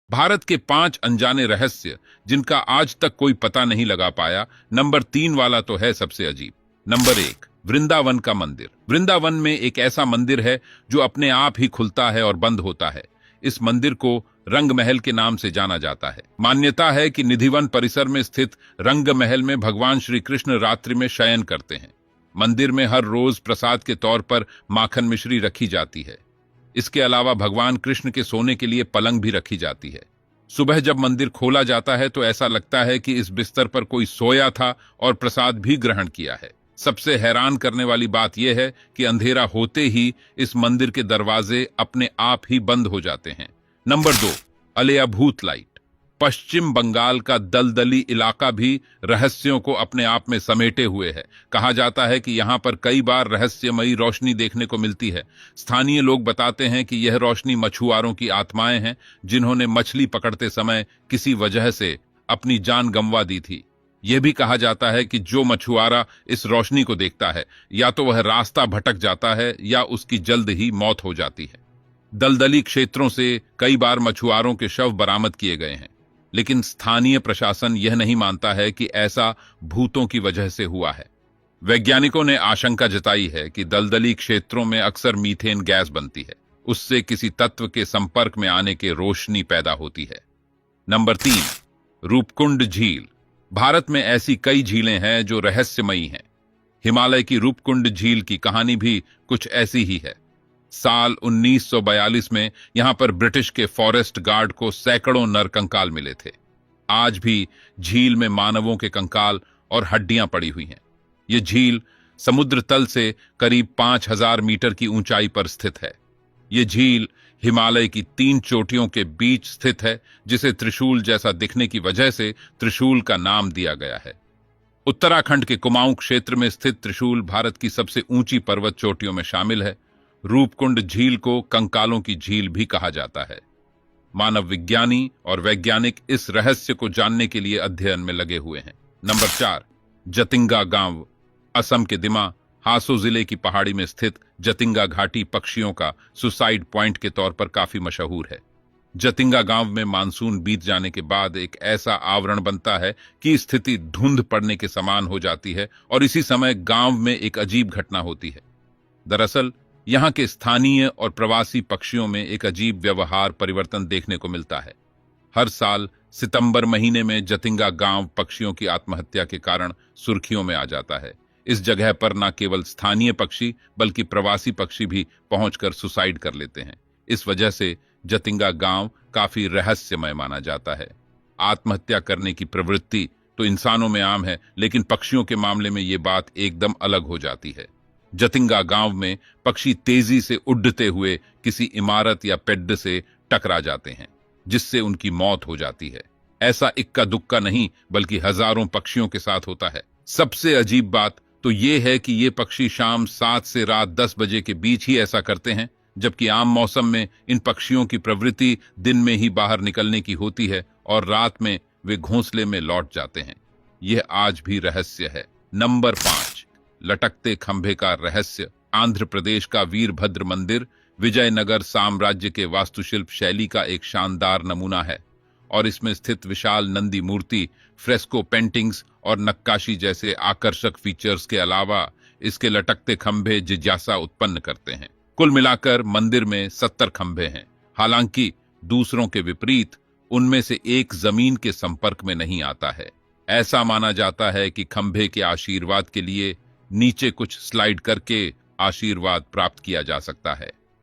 भारत के 5 अनजाने रहस्य जिनका आज तक कोई पता नहीं लगा पाया। नंबर 3 वाला तो है सबसे अजीब। नंबर 1, वृंदावन का मंदिर। वृंदावन में एक ऐसा मंदिर है जो अपने आप ही खुलता है और बंद होता है। इस मंदिर को रंग महल के नाम से जाना जाता है। मान्यता है कि निधिवन परिसर में स्थित रंग महल में भगवान श्री कृष्ण रात्रि में शयन करते हैं। मंदिर में हर रोज प्रसाद के तौर पर माखन मिश्री रखी जाती है। इसके अलावा भगवान कृष्ण के सोने के लिए पलंग भी रखी जाती है। सुबह जब मंदिर खोला जाता है तो ऐसा लगता है कि इस बिस्तर पर कोई सोया था और प्रसाद भी ग्रहण किया है। सबसे हैरान करने वाली बात यह है कि अंधेरा होते ही इस मंदिर के दरवाजे अपने आप ही बंद हो जाते हैं। नंबर 2, अलेया भूत लाइट। पश्चिम बंगाल का दलदली इलाका भी रहस्यों को अपने आप में समेटे हुए है। कहा जाता है कि यहां पर कई बार रहस्यमयी रोशनी देखने को मिलती है। स्थानीय लोग बताते हैं कि यह रोशनी मछुआरों की आत्माएं हैं जिन्होंने मछली पकड़ते समय किसी वजह से अपनी जान गंवा दी थी। यह भी कहा जाता है कि जो मछुआरा इस रोशनी को देखता है या तो वह रास्ता भटक जाता है या उसकी जल्द ही मौत हो जाती है। दलदली क्षेत्रों से कई बार मछुआरों के शव बरामद किए गए हैं, लेकिन स्थानीय प्रशासन यह नहीं मानता है कि ऐसा भूतों की वजह से हुआ है। वैज्ञानिकों ने आशंका जताई है कि दलदली क्षेत्रों में अक्सर मीथेन गैस बनती है। उससे किसी तत्व के संपर्क में आने के रोशनी पैदा होती है। नंबर 3, रूपकुंड झील। भारत में ऐसी कई झीलें हैं जो रहस्यमयी हैं। हिमालय की रूपकुंड झील की कहानी भी कुछ ऐसी ही है। साल 1942 में यहां पर ब्रिटिश के फॉरेस्ट गार्ड को सैकड़ों नरकंकाल मिले थे। आज भी झील में मानवों के कंकाल और हड्डियां पड़ी हुई हैं। यह झील समुद्र तल से करीब 5000 मीटर की ऊंचाई पर स्थित है। यह झील हिमालय की 3 चोटियों के बीच स्थित है, जिसे त्रिशूल जैसा दिखने की वजह से त्रिशूल का नाम दिया गया है। उत्तराखंड के कुमाऊं क्षेत्र में स्थित त्रिशूल भारत की सबसे ऊंची पर्वत चोटियों में शामिल है। रूपकुंड झील को कंकालों की झील भी कहा जाता है। मानव विज्ञानी और वैज्ञानिक इस रहस्य को जानने के लिए अध्ययन में लगे हुए हैं। नंबर 4, जतिंगा गांव। असम के दिमा हासो जिले की पहाड़ी में स्थित जतिंगा घाटी पक्षियों का सुसाइड पॉइंट के तौर पर काफी मशहूर है। जतिंगा गांव में मानसून बीत जाने के बाद एक ऐसा आवरण बनता है कि स्थिति धुंध पड़ने के समान हो जाती है और इसी समय गांव में एक अजीब घटना होती है। दरअसल यहां के स्थानीय और प्रवासी पक्षियों में एक अजीब व्यवहार परिवर्तन देखने को मिलता है। हर साल सितंबर महीने में जतिंगा गांव पक्षियों की आत्महत्या के कारण सुर्खियों में आ जाता है। इस जगह पर न केवल स्थानीय पक्षी बल्कि प्रवासी पक्षी भी पहुंचकर सुसाइड कर लेते हैं। इस वजह से जतिंगा गांव काफी रहस्यमय माना जाता है। आत्महत्या करने की प्रवृत्ति तो इंसानों में आम है, लेकिन पक्षियों के मामले में ये बात एकदम अलग हो जाती है। जतिंगा गांव में पक्षी तेजी से उड़ते हुए किसी इमारत या पेड़ से टकरा जाते हैं, जिससे उनकी मौत हो जाती है। ऐसा इक्का दुक्का नहीं बल्कि हजारों पक्षियों के साथ होता है। सबसे अजीब बात तो यह है कि ये पक्षी शाम 7 से रात 10 बजे के बीच ही ऐसा करते हैं, जबकि आम मौसम में इन पक्षियों की प्रवृत्ति दिन में ही बाहर निकलने की होती है और रात में वे घोंसले में लौट जाते हैं। यह आज भी रहस्य है। नंबर 5, लटकते खंभे का रहस्य। आंध्र प्रदेश का वीरभद्र मंदिर विजयनगर साम्राज्य के वास्तुशिल्प शैली का एक शानदार नमूना है और इसमें स्थित विशाल नंदी मूर्ति, फ्रेस्को पेंटिंग्स और नक्काशी जैसे आकर्षक फीचर्स के अलावा इसके लटकते खंभे जिज्ञासा उत्पन्न करते हैं। कुल मिलाकर मंदिर में 70 खंभे हैं। हालांकि दूसरों के विपरीत उनमें से एक जमीन के संपर्क में नहीं आता है। ऐसा माना जाता है कि खंभे के आशीर्वाद के लिए नीचे कुछ स्लाइड करके आशीर्वाद प्राप्त किया जा सकता है।